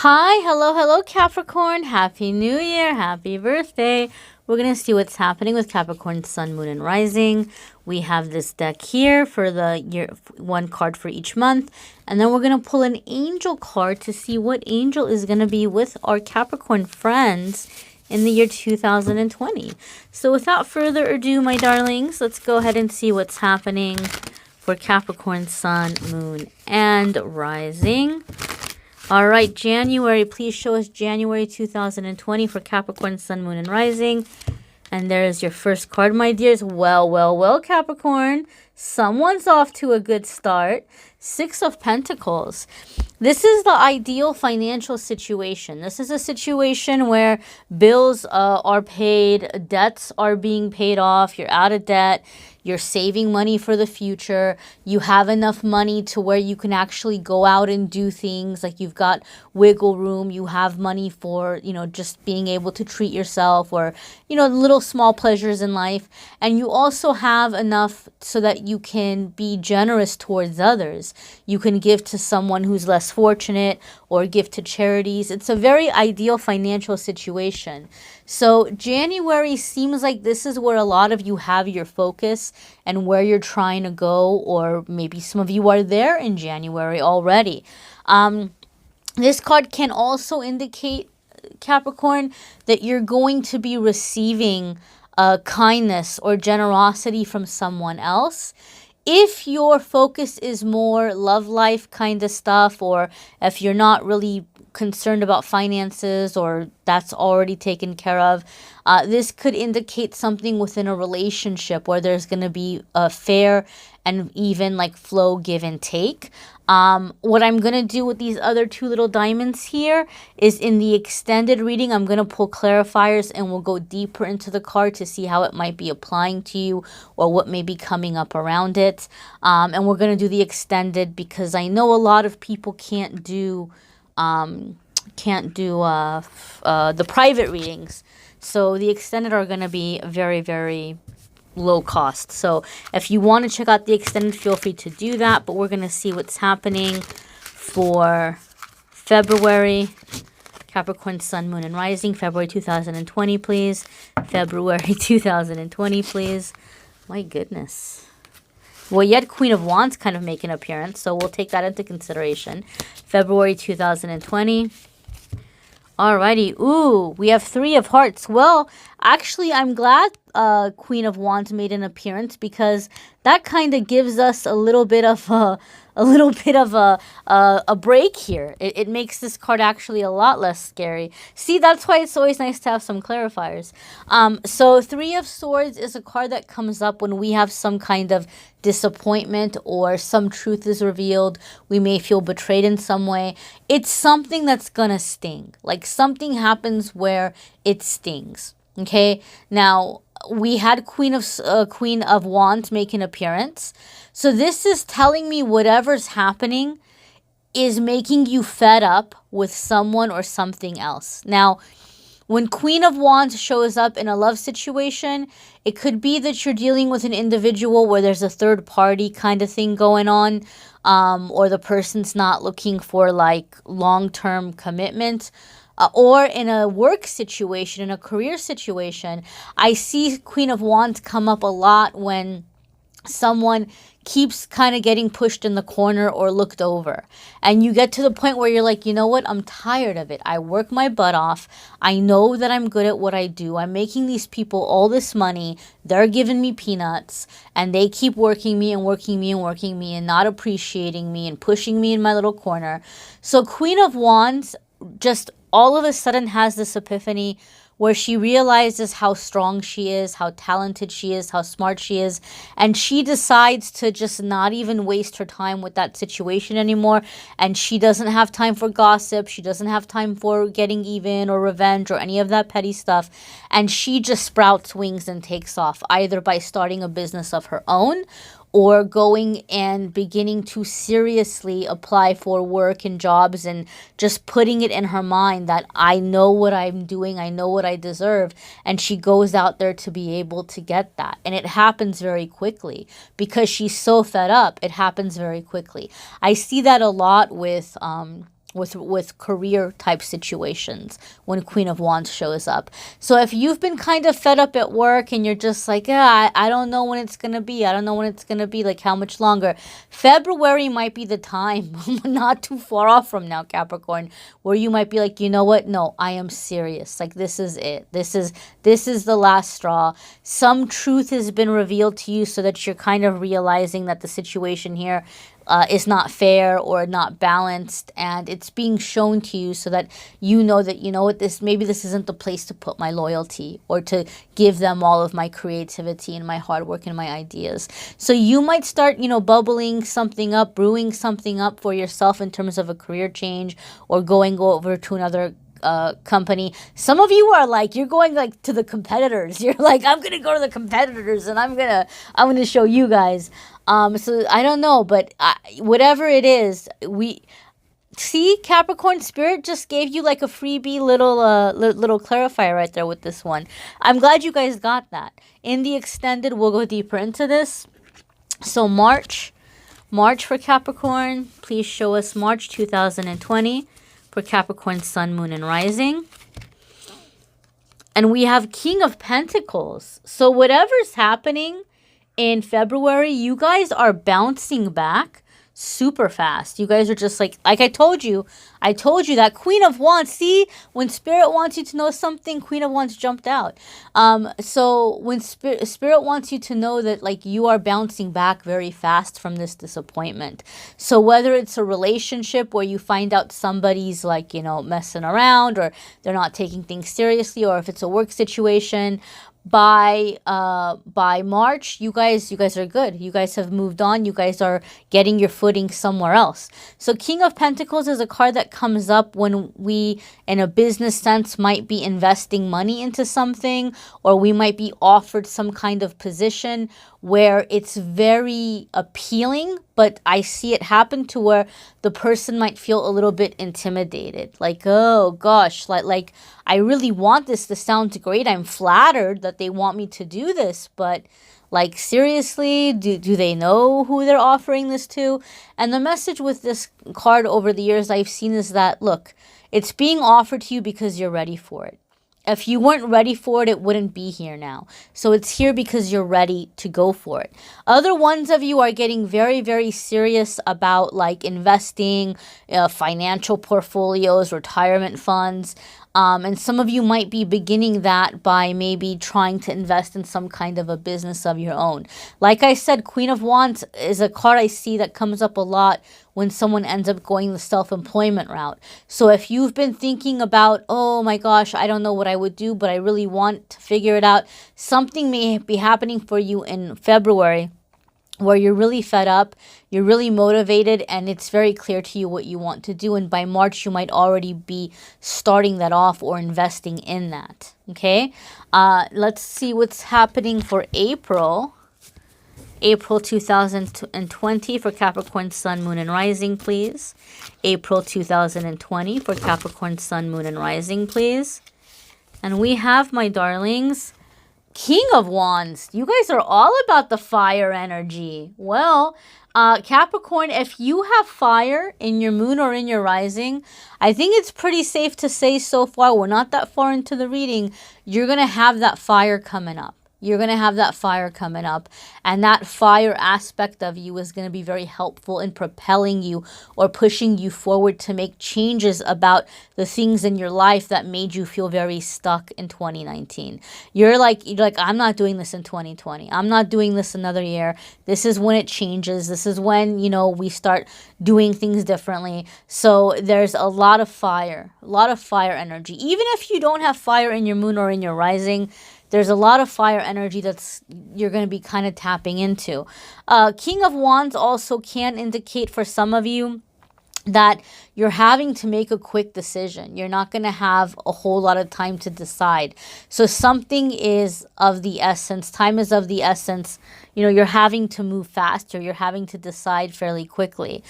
Hi, hello, Capricorn. Happy New Year, happy birthday. We're going to see what's happening with Capricorn, Sun, Moon, and Rising. We have this deck here for the year, one card for each month. And then we're going to pull an angel card to see what angel is going to be with our Capricorn friends in the year 2020. So without further ado, my darlings, let's go ahead and see what's happening for Capricorn, Sun, Moon, and Rising. All right, January, please show us January 2020 for Capricorn, Sun, Moon, and Rising. And there's your first card, my dears. Well, Capricorn. Someone's off to a good start. Six of Pentacles. This is the ideal financial situation. This is a situation where bills are paid, debts are being paid off, you're out of debt, you're saving money for the future, you have enough money to where you can actually go out and do things, like you've got wiggle room, you have money for, just being able to treat yourself or, little small pleasures in life. And you also have enough so that you can be generous towards others. You can give to someone who's less fortunate or give to charities. It's a very ideal financial situation. So January seems like this is where a lot of you have your focus and where you're trying to go, or maybe some of you are there in January already. This card can also indicate, Capricorn, that you're going to be receiving kindness or generosity from someone else. If your focus is more love life kind of stuff, or if you're not really concerned about finances or that's already taken care of, this could indicate something within a relationship where there's going to be a fair and even like flow, give and take. What I'm going to do with these other two little diamonds here is in the extended reading, I'm going to pull clarifiers and we'll go deeper into the card to see how it might be applying to you or what may be coming up around it. And we're going to do the extended because I know a lot of people can't do the private readings. So the extended are going to be very, very low cost. So if you want to check out the extended, feel free to do that. But we're going to see what's happening for February. Capricorn, Sun, Moon, and Rising. February 2020, please. February 2020, please. My goodness. Well, yet Queen of Wands kind of make an appearance, so we'll take that into consideration. February 2020. Alrighty. Ooh, we have Three of Hearts. Well, actually, I'm glad Queen of Wands made an appearance because that kind of gives us a little bit of a break here. It makes this card actually a lot less scary. See, that's why it's always nice to have some clarifiers. So Three of Swords is a card that comes up when we have some kind of disappointment or some truth is revealed. We may feel betrayed in some way. It's something that's gonna sting. Like something happens where it stings. Okay, now we had Queen of Wands make an appearance. So this is telling me whatever's happening is making you fed up with someone or something else. Now, when Queen of Wands shows up in a love situation, it could be that you're dealing with an individual where there's a third party kind of thing going on, or the person's not looking for like long-term commitment. Or in a work situation, in a career situation, I see Queen of Wands come up a lot when someone keeps kind of getting pushed in the corner or looked over. And you get to the point where you're like, you know what? I'm tired of it. I work my butt off. I know that I'm good at what I do. I'm making these people all this money. They're giving me peanuts. And they keep working me and working me and working me and not appreciating me and pushing me in my little corner. So Queen of Wands just all of a sudden has this epiphany where she realizes how strong she is, how talented she is, how smart she is, and she decides to just not even waste her time with that situation anymore, and she doesn't have time for gossip, she doesn't have time for getting even or revenge or any of that petty stuff, and she just sprouts wings and takes off, either by starting a business of her own or going and beginning to seriously apply for work and jobs and just putting it in her mind that I know what I'm doing, I know what I deserve, and she goes out there to be able to get that. And it happens very quickly because she's so fed up. It happens very quickly. I see that a lot with with career type situations when Queen of Wands shows up. So if you've been kind of fed up at work and you're just like, yeah, I don't know when it's going to be. I don't know when it's going to be, like how much longer. February might be the time, not too far off from now, Capricorn, where you might be like, you know what? No, I am serious. Like, this is it. This is the last straw. Some truth has been revealed to you so that you're kind of realizing that the situation here is not fair or not balanced, and it's being shown to you so that you know that, you know what, maybe this isn't the place to put my loyalty or to give them all of my creativity and my hard work and my ideas. So you might start, you know, bubbling something up, brewing something up for yourself in terms of a career change or going over to another company. Some of you are like, you're going like to the competitors. You're like, I'm gonna go to the competitors and I'm gonna show you guys. So I don't know, but whatever it is, we see Capricorn Spirit just gave you like a freebie little clarifier right there with this one. I'm glad you guys got that. In the extended, we'll go deeper into this. So March for Capricorn. Please show us March 2020 for Capricorn Sun, Moon, and Rising. And we have King of Pentacles. So whatever's happening in February, you guys are bouncing back super fast. You guys are just like I told you that Queen of Wands, see, when Spirit wants you to know something, Queen of Wands jumped out. So when Spirit wants you to know that, like, you are bouncing back very fast from this disappointment. So whether it's a relationship where you find out somebody's, like, you know, messing around or they're not taking things seriously, or if it's a work situation, by March, you guys are good. You guys have moved on. You guys are getting your footing somewhere else. So King of Pentacles is a card that comes up when we, in a business sense, might be investing money into something, or we might be offered some kind of position where it's very appealing, but I see it happen to where the person might feel a little bit intimidated. Like, oh gosh, like I really want this. This sounds great. I'm flattered that they want me to do this, but like, seriously, do they know who they're offering this to? And the message with this card over the years I've seen is that, look, it's being offered to you because you're ready for it. If you weren't ready for it, it wouldn't be here now. So it's here because you're ready to go for it. Other ones of you are getting very, very serious about, like, investing, financial portfolios, retirement funds. And some of you might be beginning that by maybe trying to invest in some kind of a business of your own. Like I said, Queen of Wands is a card I see that comes up a lot when someone ends up going the self-employment route. So if you've been thinking about, oh my gosh, I don't know what I would do, but I really want to figure it out, something may be happening for you in February where you're really fed up, you're really motivated, and it's very clear to you what you want to do. And by March, you might already be starting that off or investing in that. Okay? Let's see what's happening for April. April 2020 for Capricorn Sun, Moon, and Rising, please. April 2020 for Capricorn Sun, Moon, and Rising, please. And we have, my darlings, King of Wands. You guys are all about the fire energy. Well, Capricorn, if you have fire in your moon or in your rising, I think it's pretty safe to say so far, we're not that far into the reading, you're going to have that fire coming up. You're going to have that fire coming up, and that fire aspect of you is going to be very helpful in propelling you or pushing you forward to make changes about the things in your life that made you feel very stuck in 2019. You're like, I'm not doing this in 2020. I'm not doing this another year. This is when it changes. This is when, you know, we start doing things differently. So there's a lot of fire energy. Even if you don't have fire in your moon or in your rising, there's a lot of fire energy you're going to be kind of tapping into. King of Wands also can indicate for some of you that you're having to make a quick decision. You're not going to have a whole lot of time to decide. So something is of the essence. Time is of the essence. You know, you're having to move faster. You're having to decide fairly quickly.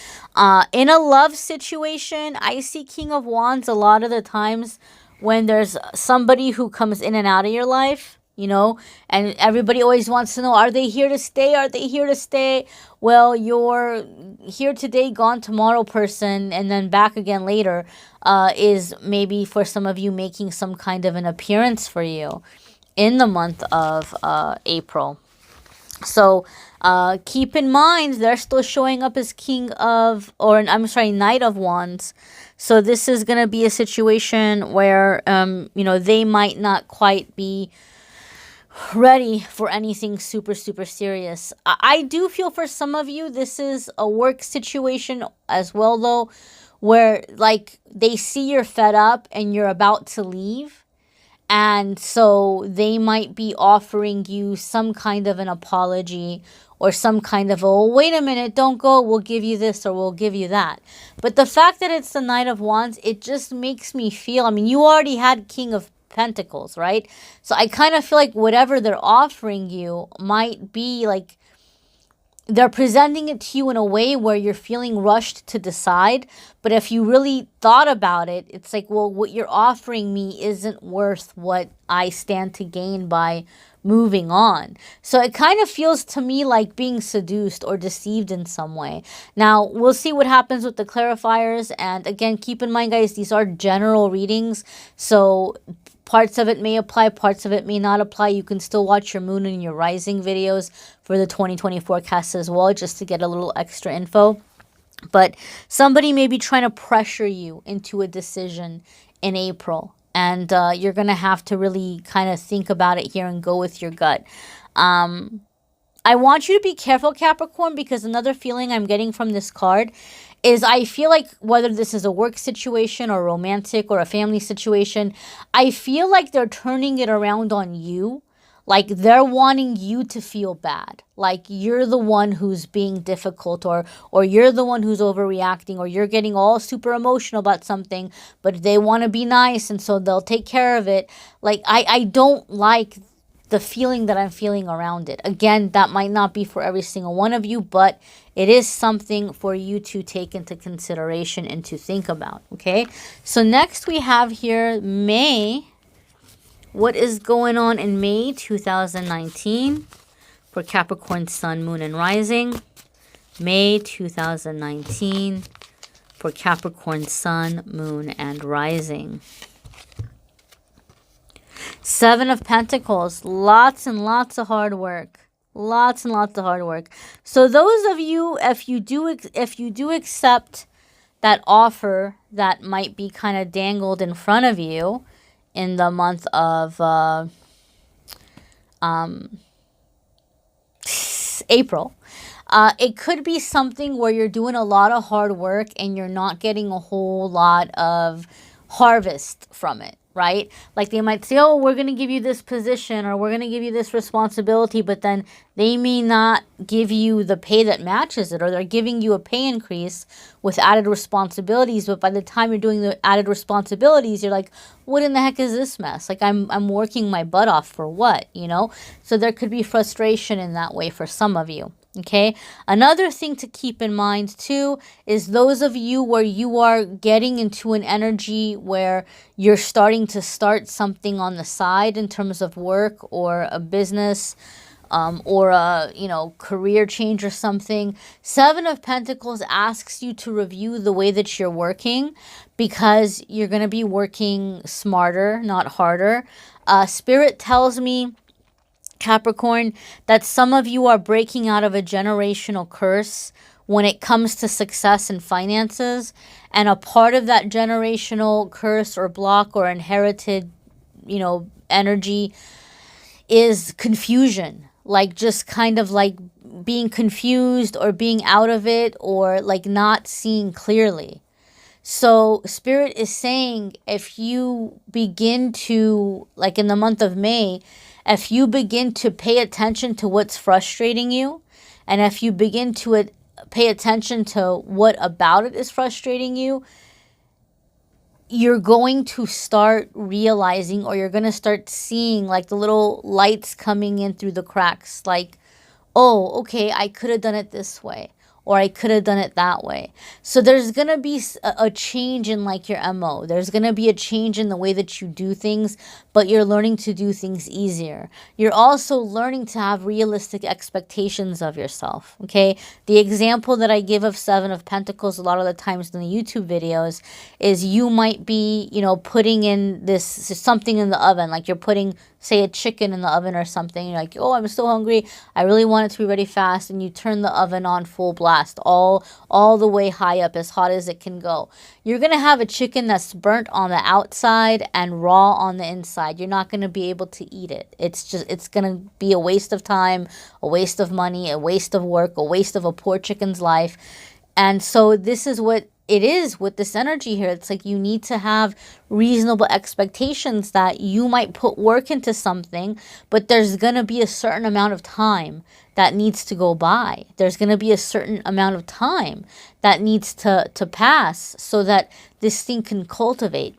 In a love situation, I see King of Wands a lot of the times when there's somebody who comes in and out of your life. you know, and everybody always wants to know, are they here to stay? Are they here to stay? Well, you're here today, gone tomorrow person, and then back again later, is maybe for some of you making some kind of an appearance for you in the month of April. So keep in mind, they're still showing up as Knight of Wands. So this is going to be a situation where, they might not quite be ready for anything super, super serious. I do feel for some of you, this is a work situation as well, though, where like they see you're fed up and you're about to leave. And so they might be offering you some kind of an apology or some kind of, oh, wait a minute, don't go, we'll give you this or we'll give you that. But the fact that it's the Knight of Wands, it just makes me feel, I mean, you already had King of Pentacles, right? So I kind of feel like whatever they're offering you might be like, they're presenting it to you in a way where you're feeling rushed to decide. But if you really thought about it, it's like, well, what you're offering me isn't worth what I stand to gain by moving on. So it kind of feels to me like being seduced or deceived in some way. Now, we'll see what happens with the clarifiers. And again, keep in mind, guys, these are general readings. So parts of it may apply, parts of it may not apply. You can still watch your moon and your rising videos for the 2020 forecast as well, just to get a little extra info. But somebody may be trying to pressure you into a decision in April. And you're going to have to really kind of think about it here and go with your gut. I want you to be careful, Capricorn, because another feeling I'm getting from this card is I feel like whether this is a work situation or romantic or a family situation, I feel like they're turning it around on you. Like they're wanting you to feel bad. Like you're the one who's being difficult or you're the one who's overreacting or you're getting all super emotional about something, but they want to be nice and so they'll take care of it. Like I don't like the feeling that I'm feeling around it. Again, that might not be for every single one of you, but it is something for you to take into consideration and to think about, okay? So next we have here May. What is going on in May 2019 for Capricorn Sun, Moon, and Rising? May 2019 for Capricorn Sun, Moon, and Rising. Seven of Pentacles, lots and lots of hard work. Lots and lots of hard work. So those of you, if you do accept that offer that might be kind of dangled in front of you in the month of April, it could be something where you're doing a lot of hard work and you're not getting a whole lot of harvest from it. Right? Like they might say, oh, we're going to give you this position or we're going to give you this responsibility, but then they may not give you the pay that matches it, or they're giving you a pay increase with added responsibilities. But by the time you're doing the added responsibilities, you're like, what in the heck is this mess? Like I'm working my butt off for what, you know? So there could be frustration in that way for some of you. Okay, another thing to keep in mind too is those of you where you are getting into an energy where you're starting to start something on the side in terms of work or a business or a career change or something. Seven of Pentacles asks you to review the way that you're working because you're going to be working smarter, not harder. Spirit tells me, Capricorn, that some of you are breaking out of a generational curse when it comes to success and finances. And a part of that generational curse or block or inherited, energy is confusion. Like just kind of like being confused or being out of it or like not seeing clearly. So Spirit is saying if you begin to, like in the month of May, if you begin to pay attention to what's frustrating you, and if you begin to pay attention to what about it is frustrating you, you're going to start realizing, or you're going to start seeing like the little lights coming in through the cracks. Like, oh, okay, I could have done it this way. or I could have done it that way. So there's going to be a change in like your MO. There's going to be a change in the way that you do things, but you're learning to do things easier. You're also learning to have realistic expectations of yourself, okay? The example that I give of Seven of Pentacles a lot of the times in the YouTube videos is you might be, you know, putting in this something in the oven, like you're putting, say, a chicken in the oven or something. You're like, oh, I'm so hungry. I really want it to be ready fast. And you turn the oven on full blast, all the way high up, as hot as it can go. You're going to have a chicken that's burnt on the outside and raw on the inside. You're not going to be able to eat it. It's going to be a waste of time, a waste of money, a waste of work, a waste of a poor chicken's life. And so this is what it is with this energy here. It's like you need to have reasonable expectations that you might put work into something, but there's going to be a certain amount of time that needs to go by. There's going to be a certain amount of time that needs to pass so that this thing can cultivate.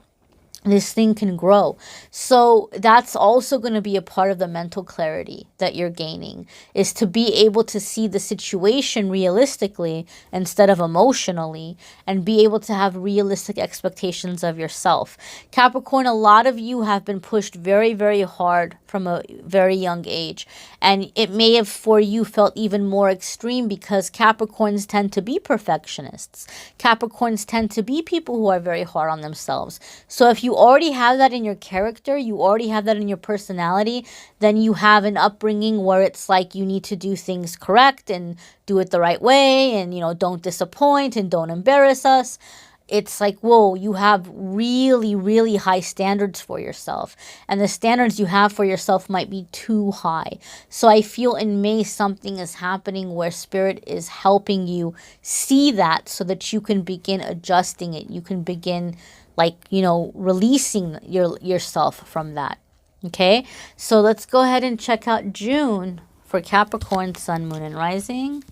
This thing can grow. So that's also going to be a part of the mental clarity that you're gaining, is to be able to see the situation realistically instead of emotionally, and be able to have realistic expectations of yourself. Capricorn, a lot of you have been pushed very, very hard from a very young age. And it may have for you felt even more extreme because Capricorns tend to be perfectionists. Capricorns tend to be people who are very hard on themselves. So if you already have that in your character, you already have that in your personality, then you have an upbringing where it's like you need to do things correct and do it the right way, and, you know, don't disappoint and don't embarrass us. It's like, whoa, you have really, really high standards for yourself. And the standards you have for yourself might be too high. So I feel in May something is happening where Spirit is helping you see that so that you can begin adjusting it. You can begin, like, you know, releasing yourself from that. Okay? So let's go ahead and check out June for Capricorn, Sun, Moon, and Rising.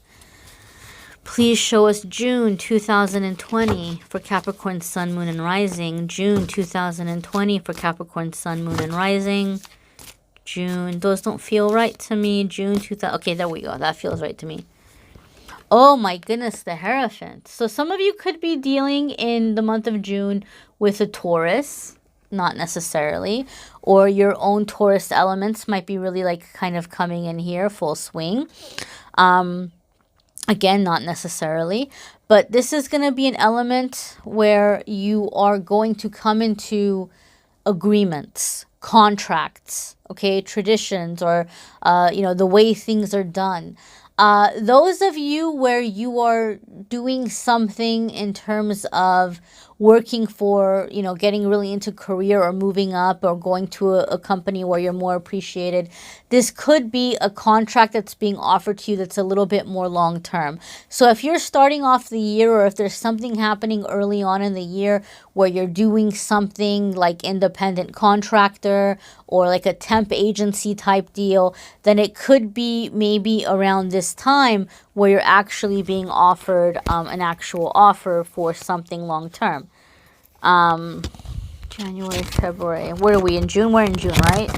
Please show us June 2020 for Capricorn, Sun, Moon, and Rising. June 2020 for Capricorn, Sun, Moon, and Rising. June. Those don't feel right to me. June 2000. Okay, there we go. That feels right to me. Oh my goodness, the Hierophant. So some of you could be dealing in the month of June with a Taurus. Not necessarily. Or your own Taurus elements might be really like kind of coming in here full swing. Again, not necessarily, but this is going to be an element where you are going to come into agreements, contracts, okay, traditions, or, you know, the way things are done. Those of you where you are doing something in terms of working for, you know, getting really into career or moving up or going to a company where you're more appreciated, this could be a contract that's being offered to you that's a little bit more long term. So if you're starting off the year, or if there's something happening early on in the year where you're doing something like independent contractor or like a temp agency type deal, then it could be maybe around this time where you're actually being offered an actual offer for something long term. January, February. Where are we? In June? We're in June, right?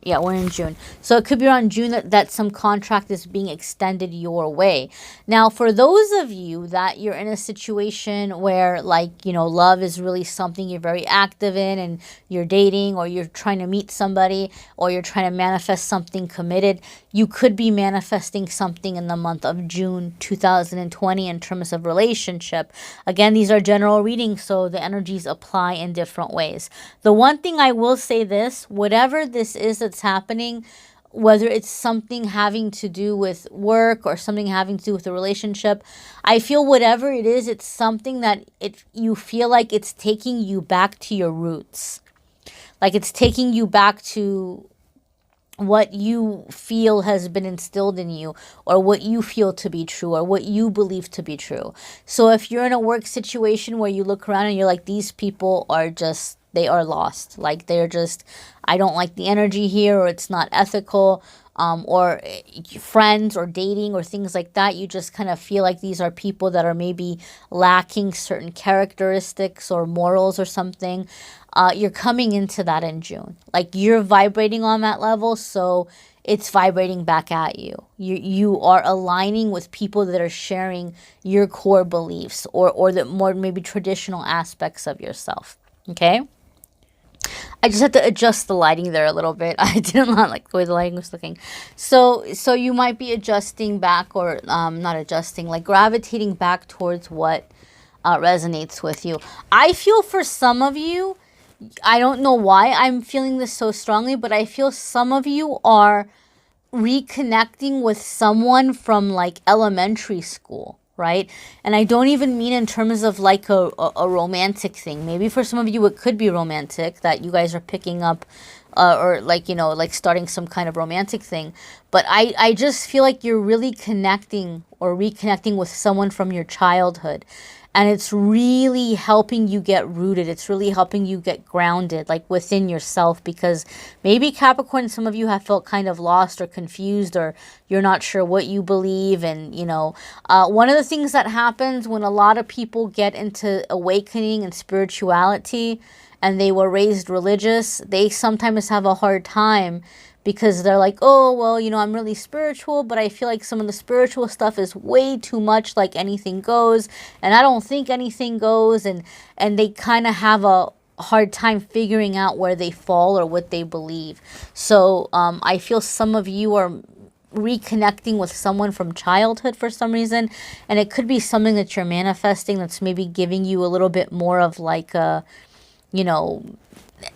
Yeah, we're in June. So it could be around June that some contract is being extended your way. Now, for those of you that you're in a situation where, like, you know, love is really something you're very active in, and you're dating, or you're trying to meet somebody, or you're trying to manifest something committed, you could be manifesting something in the month of June 2020 in terms of relationship. Again, these are general readings, so the energies apply in different ways. The one thing I will say this, whatever this is that's happening, whether it's something having to do with work or something having to do with a relationship, I feel whatever it is, it's something that you feel like it's taking you back to your roots. Like it's taking you back to what you feel has been instilled in you, or what you feel to be true, or what you believe to be true. So if you're in a work situation where you look around and you're like, these people are just, they are lost. Like they're just, I don't like the energy here, or it's not ethical, or friends or dating or things like that. You just kind of feel like these are people that are maybe lacking certain characteristics or morals or something. You're coming into that in June. Like you're vibrating on that level. So it's vibrating back at you. You are aligning with people that are sharing your core beliefs or the more maybe traditional aspects of yourself. Okay? I just had to adjust the lighting there a little bit. I did not like the way the lighting was looking. So you might be adjusting back, or not adjusting, like gravitating back towards what resonates with you. I feel for some of you, I don't know why I'm feeling this so strongly, but I feel some of you are reconnecting with someone from like elementary school, right? And I don't even mean in terms of like a romantic thing. Maybe for some of you it could be romantic, that you guys are picking up or like, you know, like starting some kind of romantic thing. But I just feel like you're really connecting or reconnecting with someone from your childhood. And it's really helping you get rooted. It's really helping you get grounded, like within yourself. Because maybe Capricorn, some of you have felt kind of lost or confused, or you're not sure what you believe. And, you know, one of the things that happens when a lot of people get into awakening and spirituality and they were raised religious, they sometimes have a hard time, because they're like, oh, well, you know, I'm really spiritual, but I feel like some of the spiritual stuff is way too much, like anything goes, and I don't think anything goes, and they kind of have a hard time figuring out where they fall or what they believe. So I feel some of you are reconnecting with someone from childhood for some reason, and it could be something that you're manifesting that's maybe giving you a little bit more of like a, you know,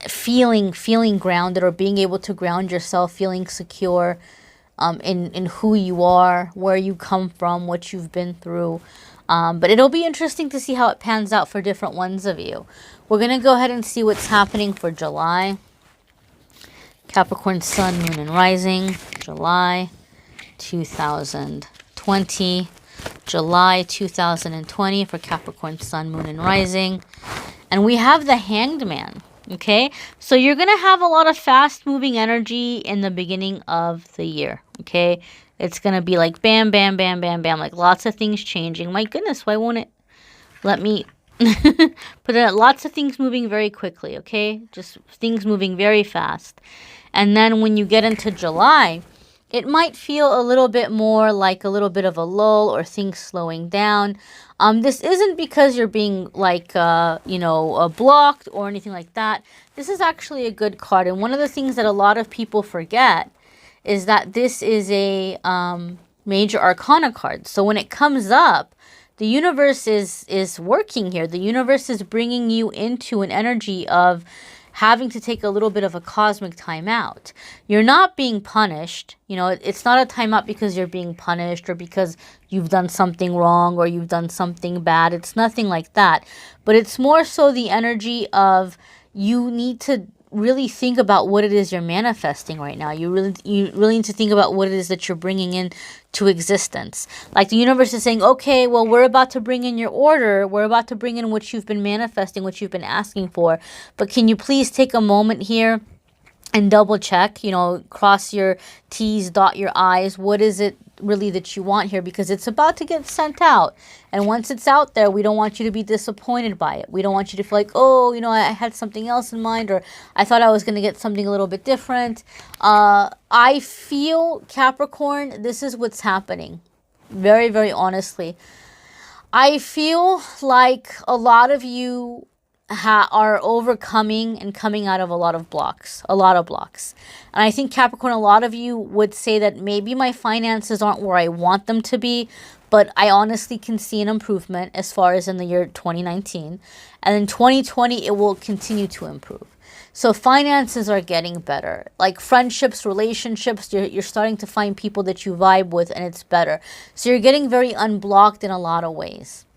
feeling grounded, or being able to ground yourself, feeling secure in who you are, where you come from, what you've been through. But it'll be interesting to see how it pans out for different ones of you. We're going to go ahead and see what's happening for July. Capricorn Sun, Moon, and Rising. July 2020. July 2020 for Capricorn Sun, Moon, and Rising. And we have the Hanged Man. Okay, so you're going to have a lot of fast moving energy in the beginning of the year. Okay, it's going to be like bam, bam, bam, bam, bam, like lots of things changing. My goodness, why won't it let me put it? Lots of things moving very quickly. Okay, just things moving very fast. And then when you get into July, it might feel a little bit more like a little bit of a lull, or things slowing down. This isn't because you're being like, you know, blocked or anything like that. This is actually a good card. And one of the things that a lot of people forget is that this is a major arcana card. So when it comes up, the universe is working here. The universe is bringing you into an energy of having to take a little bit of a cosmic timeout. You're not being punished. You know, it's not a timeout because you're being punished or because you've done something wrong or you've done something bad. It's nothing like that. But it's more so the energy of you need to really think about what it is you're manifesting right now. You really need to think about what it is that you're bringing in to existence. Like the universe is saying, okay, well, we're about to bring in your order. We're about to bring in what you've been manifesting, what you've been asking for. But can you please take a moment here and double check, you know, cross your T's, dot your I's. What is it really that you want here? Because it's about to get sent out. And once it's out there, we don't want you to be disappointed by it. We don't want you to feel like, oh, you know, I had something else in mind, or I thought I was going to get something a little bit different. I feel, Capricorn, this is what's happening. Very, very honestly. I feel like a lot of you are overcoming and coming out of a lot of blocks. And I think, Capricorn, a lot of you would say that maybe my finances aren't where I want them to be, but I honestly can see an improvement as far as in the year 2019. And in 2020, it will continue to improve. So finances are getting better. Like friendships, relationships, you're starting to find people that you vibe with, and it's better. So you're getting very unblocked in a lot of ways.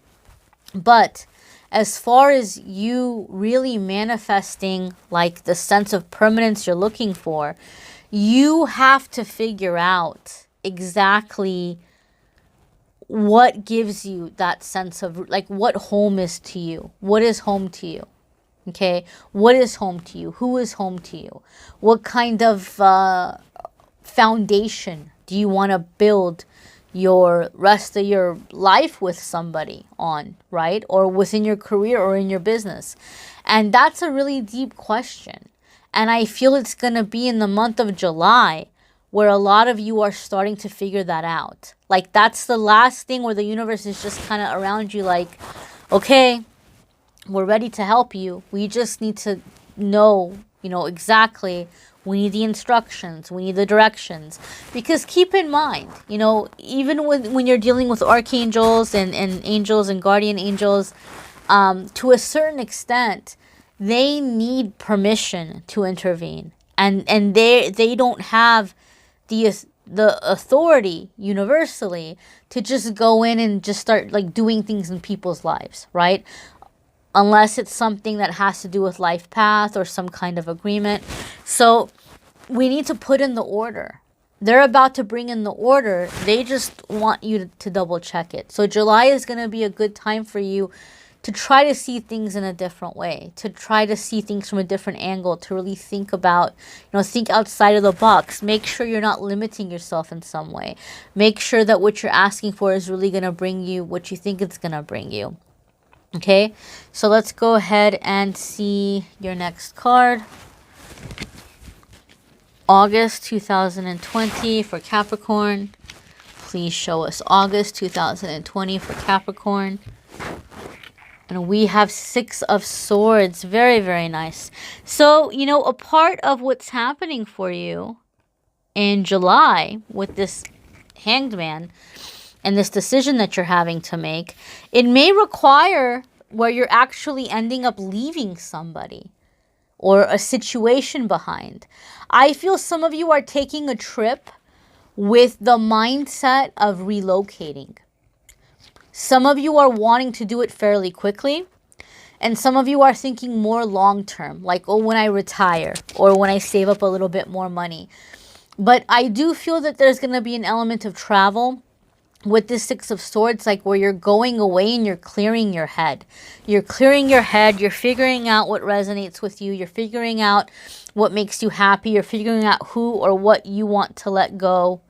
But as far as you really manifesting like the sense of permanence you're looking for, you have to figure out exactly what gives you that sense of like what home is to you. What is home to you? Okay, what is home to you? Who is home to you? What kind of foundation do you want to build your rest of your life with somebody on, right? Or within your career or in your business? And that's a really deep question. And I feel it's going to be in the month of July where a lot of you are starting to figure that out. Like, that's the last thing where the universe is just kind of around you like, okay, we're ready to help you. We just need to know, exactly. We need the instructions. We need the directions. Because keep in mind, even when you're dealing with archangels and angels and guardian angels, to a certain extent, they need permission to intervene. And they don't have the authority universally to just go in and just start like doing things in people's lives, right? Unless it's something that has to do with life path or some kind of agreement. So we need to put in the order. They're about to bring in the order. They just want you to double check it. So July is going to be a good time for you to try to see things in a different way, to try to see things from a different angle, to really think about, think outside of the box. Make sure you're not limiting yourself in some way. Make sure that what you're asking for is really going to bring you what you think it's going to bring you. Okay, so let's go ahead and see your next card. August 2020 for Capricorn. Please show us August 2020 for Capricorn. And we have Six of Swords. Very, very nice. So, a part of what's happening for you in July with this Hanged Man and this decision that you're having to make, it may require where you're actually ending up leaving somebody or a situation behind. I feel some of you are taking a trip with the mindset of relocating. Some of you are wanting to do it fairly quickly. And some of you are thinking more long term, like, oh, when I retire or when I save up a little bit more money. But I do feel that there's going to be an element of travel with this Six of Swords, like where you're going away and you're clearing your head. You're clearing your head. You're figuring out what resonates with you. You're figuring out what makes you happy. You're figuring out who or what you want to let go.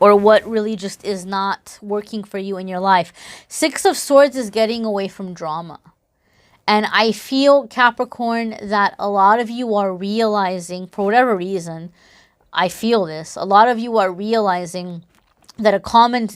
Or what really just is not working for you in your life. Six of Swords is getting away from drama. And I feel, Capricorn, that a lot of you are realizing, for whatever reason, I feel this, a lot of you are realizing that a common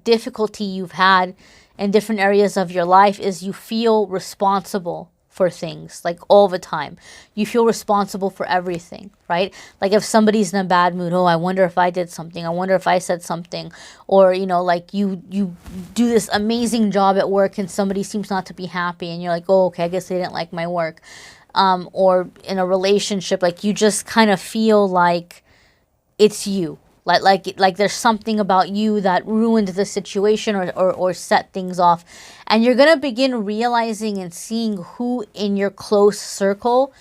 difficulty you've had in different areas of your life is you feel responsible for things, like all the time. You feel responsible for everything, right? Like if somebody's in a bad mood, oh, I wonder if I did something. I wonder if I said something. Or, like you do this amazing job at work and somebody seems not to be happy and you're like, oh, okay, I guess they didn't like my work. Or in a relationship, like you just kind of feel like it's you. Like there's something about you that ruined the situation or set things off. And you're going to begin realizing and seeing who in your close circle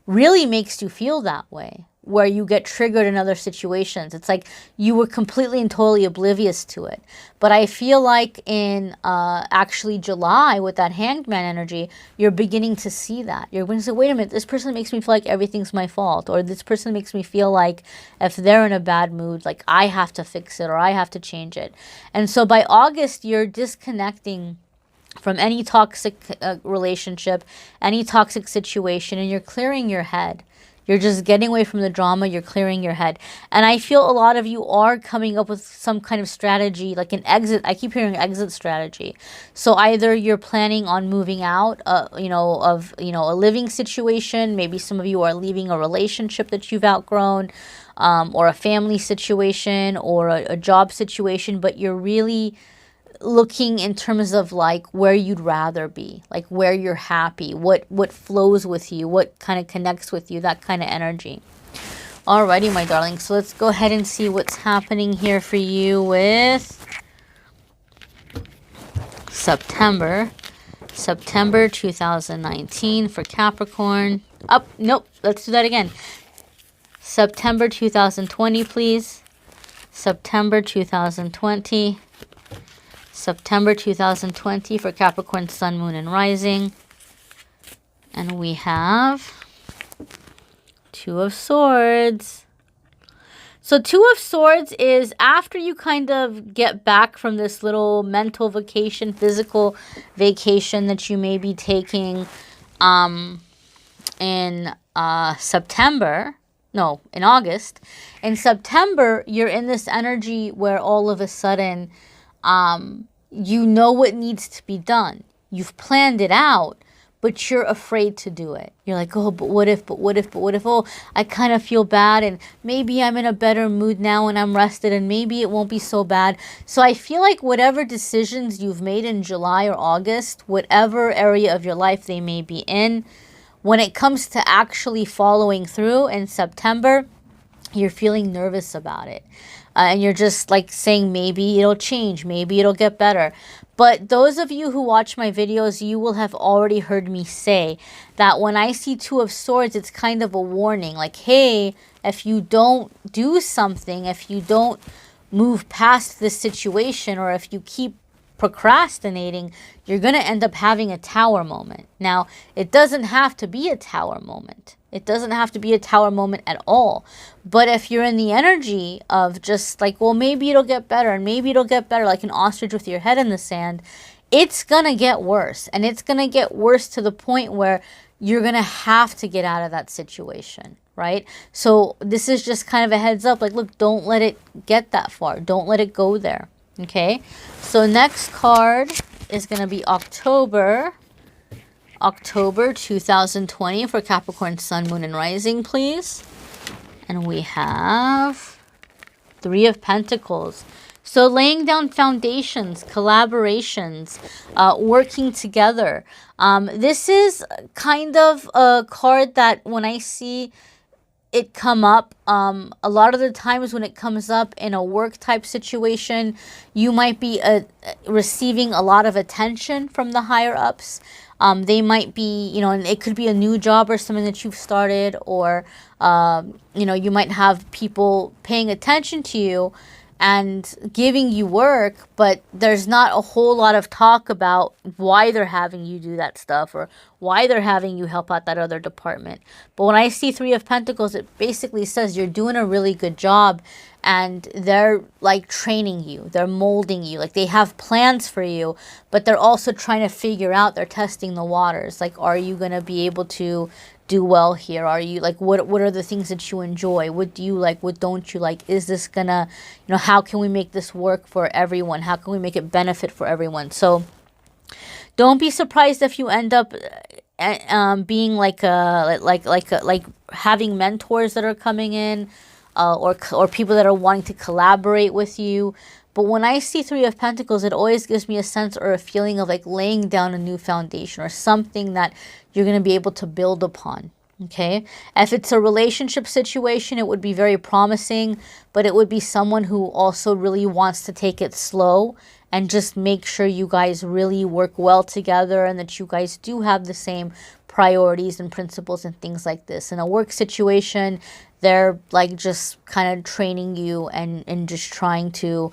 really makes you feel that way, where you get triggered in other situations. It's like you were completely and totally oblivious to it. But I feel like in actually July with that Hanged Man energy, you're beginning to see that. You're going to say, wait a minute, this person makes me feel like everything's my fault. Or this person makes me feel like if they're in a bad mood, like I have to fix it or I have to change it. And so by August, you're disconnecting from any toxic relationship, any toxic situation, and you're clearing your head. You're just getting away from the drama. You're clearing your head. And I feel a lot of you are coming up with some kind of strategy, like an exit. I keep hearing exit strategy. So either you're planning on moving out, of a living situation. Maybe some of you are leaving a relationship that you've outgrown, or a family situation or a job situation. But you're really looking in terms of like where you'd rather be, like where you're happy, what flows with you, what kind of connects with you, that kind of energy. Alrighty, my darling. So let's go ahead and see what's happening here for you with September 2019 for Capricorn. Nope. Let's do that again. September 2020, please. September 2020. September 2020 for Capricorn, Sun, Moon, and Rising. And we have Two of Swords. So Two of Swords is after you kind of get back from this little mental vacation, physical vacation that you may be taking in September, no, in August. In September, you're in this energy where all of a sudden, you know what needs to be done. You've planned it out, but you're afraid to do it. You're like, oh, but what if, but what if, but what if, oh, I kind of feel bad, and maybe I'm in a better mood now and I'm rested, and maybe it won't be so bad. So I feel like whatever decisions you've made in July or August, whatever area of your life they may be in, when it comes to actually following through in September, you're feeling nervous about it. And you're just like saying, maybe it'll change, maybe it'll get better. But those of you who watch my videos, you will have already heard me say that when I see Two of Swords, it's kind of a warning. Like, hey, if you don't do something, if you don't move past this situation, or if you keep procrastinating, you're going to end up having a tower moment. Now, it doesn't have to be a tower moment. It doesn't have to be a tower moment at all. But if you're in the energy of just like, well, maybe it'll get better, and maybe it'll get better, like an ostrich with your head in the sand, it's going to get worse. And it's going to get worse to the point where you're going to have to get out of that situation, right? So this is just kind of a heads up. Like, look, don't let it get that far. Don't let it go there. Okay, so next card is going to be October 2020 for Capricorn Sun, Moon, and Rising, please. And we have Three of Pentacles. So laying down foundations, collaborations, working together. This is kind of a card that when I see it come up, a lot of the times when it comes up in a work type situation, you might be receiving a lot of attention from the higher ups. They might be, you know, and it could be a new job or something that you've started, or, you know, you might have people paying attention to you and giving you work, but there's not a whole lot of talk about why they're having you do that stuff, or why they're having you help out that other department. But when I see Three of Pentacles, it basically says you're doing a really good job, and they're like training you, they're molding you, like they have plans for you, but they're also trying to figure out, they're testing the waters. Like, are you going to be able to do well here? Are you like, what are the things that you enjoy? What do you like? What don't you like? Is this gonna, you know, how can we make this work for everyone? How can we make it benefit for everyone? So don't be surprised if you end up being like having mentors that are coming in, or people that are wanting to collaborate with you. But when I see Three of Pentacles, it always gives me a sense or a feeling of like laying down a new foundation, or something that you're going to be able to build upon. Okay. If it's a relationship situation, it would be very promising, but it would be someone who also really wants to take it slow and just make sure you guys really work well together, and that you guys do have the same priorities and principles and things like this. In a work situation, they're like just kind of training you and just trying to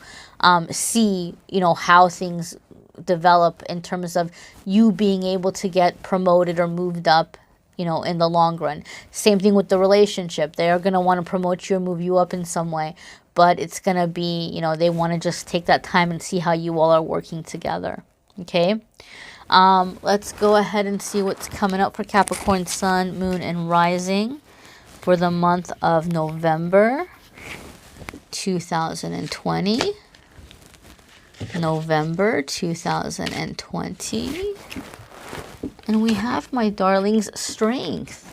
see, you know, how things develop in terms of you being able to get promoted or moved up, you know, in the long run. Same thing with the relationship. They are going to want to promote you or move you up in some way, but it's going to be, you know, they want to just take that time and see how you all are working together. Okay. Let's go ahead and see what's coming up for Capricorn Sun, Moon, and Rising for the month of November 2020. November 2020. And we have, my darlings, Strength.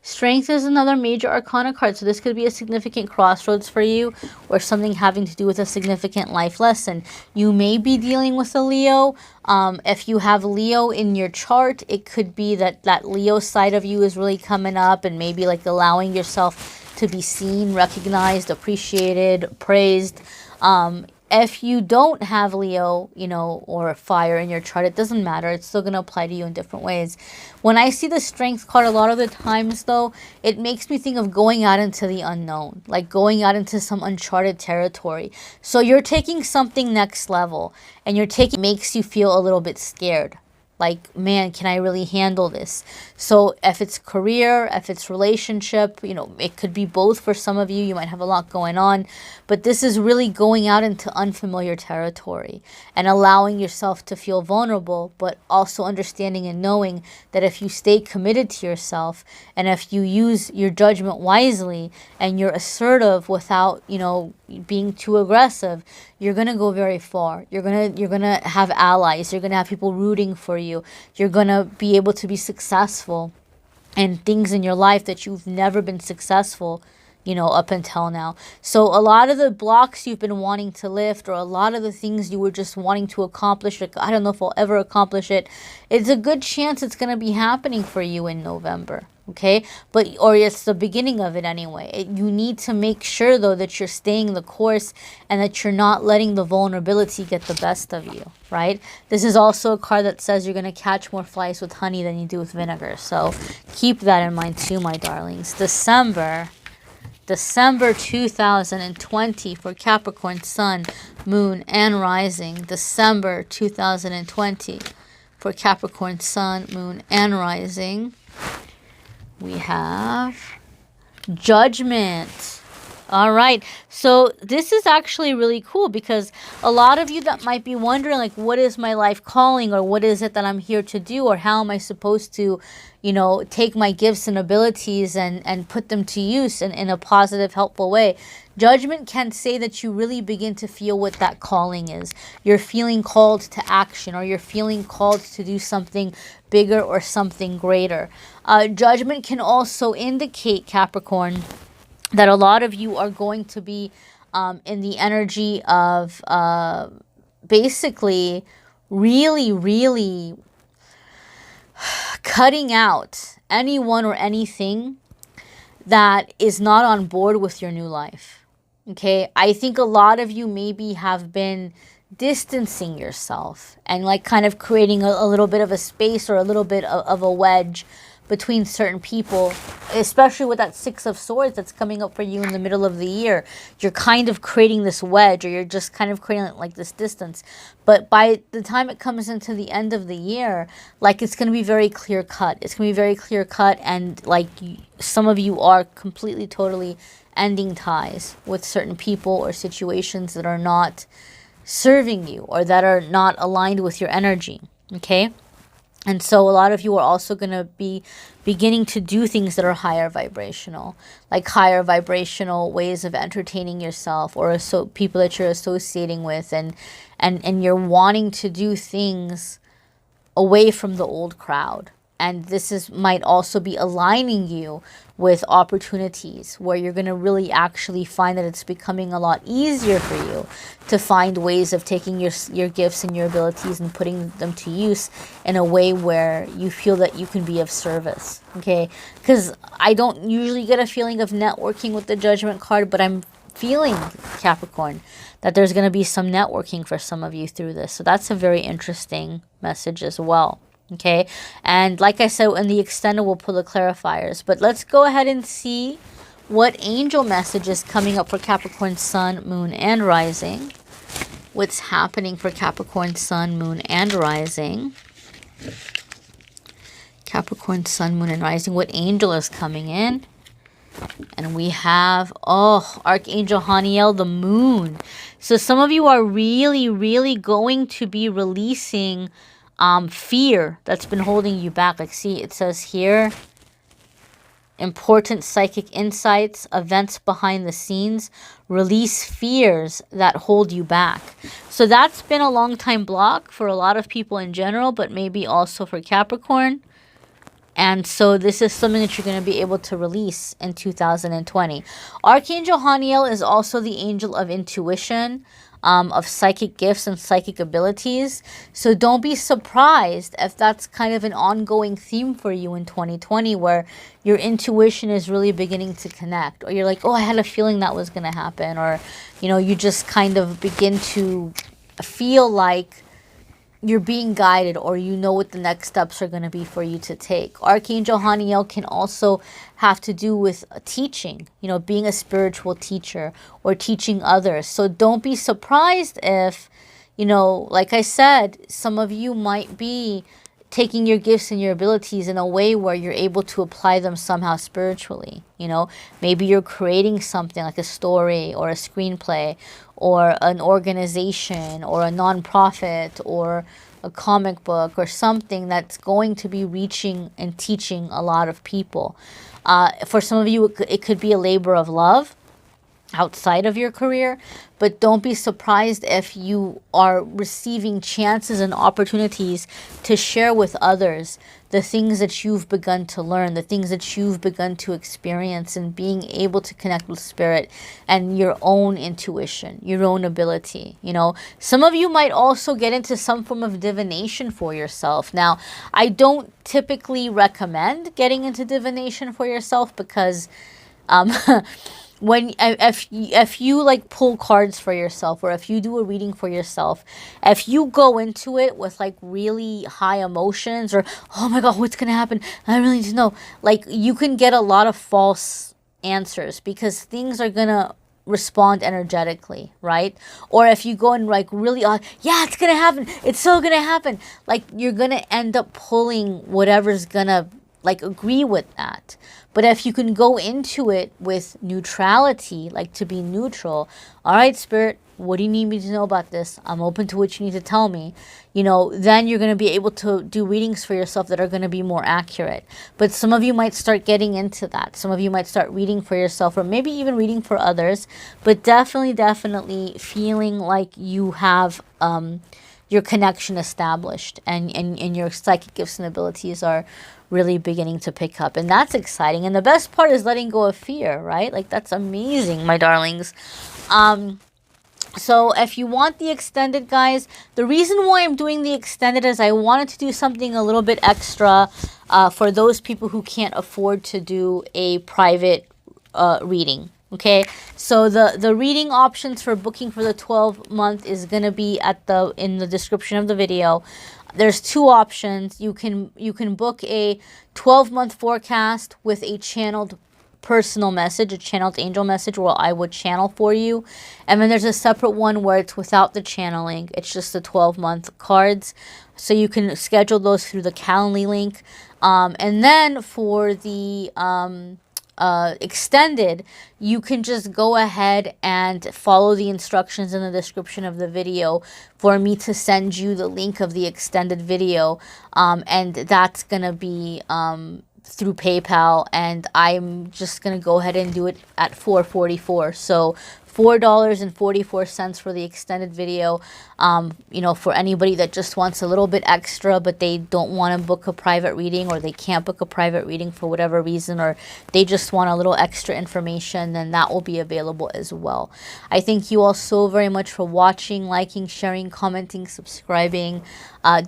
Strength is another major arcana card. So this could be a significant crossroads for you, or something having to do with a significant life lesson. You may be dealing with a Leo. If you have Leo in your chart, it could be that that Leo side of you is really coming up, and maybe like allowing yourself to be seen, recognized, appreciated, praised. If you don't have Leo, you know, or fire in your chart, it doesn't matter. It's still going to apply to you in different ways. When I see the Strength card, a lot of the times, though, it makes me think of going out into the unknown, like going out into some uncharted territory. So you're taking something next level, and makes you feel a little bit scared. Like, man, can I really handle this? So if it's career, if it's relationship, you know, it could be both for some of you. You might have a lot going on, but this is really going out into unfamiliar territory and allowing yourself to feel vulnerable, but also understanding and knowing that if you stay committed to yourself and if you use your judgment wisely and you're assertive without, you know, being too aggressive, you're going to go very far. You're going to have allies. You're going to have people rooting for you. You're going to be able to be successful in things in your life that you've never been successful, you know, up until now. So a lot of the blocks you've been wanting to lift, or a lot of the things you were just wanting to accomplish, like, I don't know if I'll ever accomplish it, it's a good chance it's going to be happening for you in November. Okay, or it's the beginning of it anyway. You need to make sure, though, that you're staying the course and that you're not letting the vulnerability get the best of you, right? This is also a card that says you're going to catch more flies with honey than you do with vinegar. So keep that in mind too, my darlings. December 2020 for Capricorn, Sun, Moon, and Rising. December 2020 for Capricorn, Sun, Moon, and Rising. We have Judgment. All right. So this is actually really cool because a lot of you that might be wondering, like, what is my life calling, or what is it that I'm here to do, or how am I supposed to, you know, take my gifts and abilities and put them to use in a positive, helpful way. Judgment can say that you really begin to feel what that calling is. You're feeling called to action, or you're feeling called to do something bigger or something greater. Judgment can also indicate, Capricorn, that a lot of you are going to be in the energy of basically really cutting out anyone or anything that is not on board with your new life. Okay, I think a lot of you maybe have been distancing yourself and like kind of creating a little bit of a space or a little bit of a wedge between certain people, especially with that Six of Swords that's coming up for you in the middle of the year. You're kind of creating this wedge, or you're just kind of creating like this distance. But by the time it comes into the end of the year, like, it's going to be very clear cut. It's going to be very clear cut, and like some of you are completely, totally ending ties with certain people or situations that are not serving you or that are not aligned with your energy. Okay? And so a lot of you are also going to be beginning to do things that are higher vibrational, like higher vibrational ways of entertaining yourself, or people that you're associating with, and you're wanting to do things away from the old crowd. And this might also be aligning you with opportunities where you're going to really actually find that it's becoming a lot easier for you to find ways of taking your gifts and your abilities and putting them to use in a way where you feel that you can be of service. Okay? Because I don't usually get a feeling of networking with the Judgment card, but I'm feeling, Capricorn, that there's going to be some networking for some of you through this. So that's a very interesting message as well. Okay, and like I said, in the extended, we'll pull the clarifiers. But let's go ahead and see what angel message is coming up for Capricorn, Sun, Moon, and Rising. What's happening for Capricorn, Sun, Moon, and Rising. Capricorn, Sun, Moon, and Rising. What angel is coming in? And we have, Archangel Haniel, the Moon. So some of you are really going to be releasing fear that's been holding you back. Like, see, it says here, important psychic insights, events behind the scenes, release fears that hold you back. So that's been a long time block for a lot of people in general, but maybe also for Capricorn. And so this is something that you're going to be able to release in 2020. Archangel Haniel is also the angel of intuition, of psychic gifts and psychic abilities. So don't be surprised if that's kind of an ongoing theme for you in 2020, where your intuition is really beginning to connect, or you're like, oh, I had a feeling that was going to happen, or, you know, you just kind of begin to feel like you're being guided, or you know what the next steps are going to be for you to take. Archangel Haniel can also have to do with teaching, you know, being a spiritual teacher or teaching others. So don't be surprised if, you know, like I said, some of you might be taking your gifts and your abilities in a way where you're able to apply them somehow spiritually. You know, maybe you're creating something like a story or a screenplay or an organization or a nonprofit or a comic book or something that's going to be reaching and teaching a lot of people. For some of you, it could be a labor of love outside of your career, but don't be surprised if you are receiving chances and opportunities to share with others the things that you've begun to learn, the things that you've begun to experience, and being able to connect with spirit and your own intuition, your own ability. You know, some of you might also get into some form of divination for yourself. Now, I don't typically recommend getting into divination for yourself because if you like pull cards for yourself, or if you do a reading for yourself, if you go into it with like really high emotions, or oh my god, what's gonna happen, I really need to know, like you can get a lot of false answers because things are gonna respond energetically, right? Or if you go and like really yeah, it's gonna happen, it's so gonna happen, like you're gonna end up pulling whatever's gonna like agree with that. But if you can go into it with neutrality, like to be neutral, all right, spirit, what do you need me to know about this? I'm open to what you need to tell me. You know, then you're going to be able to do readings for yourself that are going to be more accurate. But some of you might start getting into that. Some of you might start reading for yourself, or maybe even reading for others. But definitely feeling like you have your connection established, and your psychic gifts and abilities are really beginning to pick up, and that's exciting. And the best part is letting go of fear, right? Like that's amazing, my darlings. So if you want the extended, guys, the reason why I'm doing the extended is I wanted to do something a little bit extra for those people who can't afford to do a private reading. Okay, so the reading options for booking for the 12-month is going to be in the description of the video. There's two options. You can book a 12-month forecast with a channeled personal message, a channeled angel message where I would channel for you. And then there's a separate one where it's without the channeling. It's just the 12-month cards. So you can schedule those through the Calendly link. And then for the extended, you can just go ahead and follow the instructions in the description of the video for me to send you the link of the extended video, and that's gonna be through PayPal, and I'm just gonna go ahead and do it at $4.44. So $4.44 for the extended video. You know, for anybody that just wants a little bit extra, but they don't want to book a private reading, or they can't book a private reading for whatever reason, or they just want a little extra information, then that will be available as well. I thank you all so very much for watching, liking, sharing, commenting, subscribing.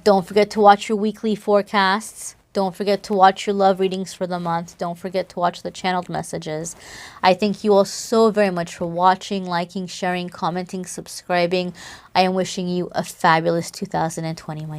Don't forget to watch your weekly forecasts. Don't forget to watch your love readings for the month. Don't forget to watch the channeled messages. I thank you all so very much for watching, liking, sharing, commenting, subscribing. I am wishing you a fabulous 2020, my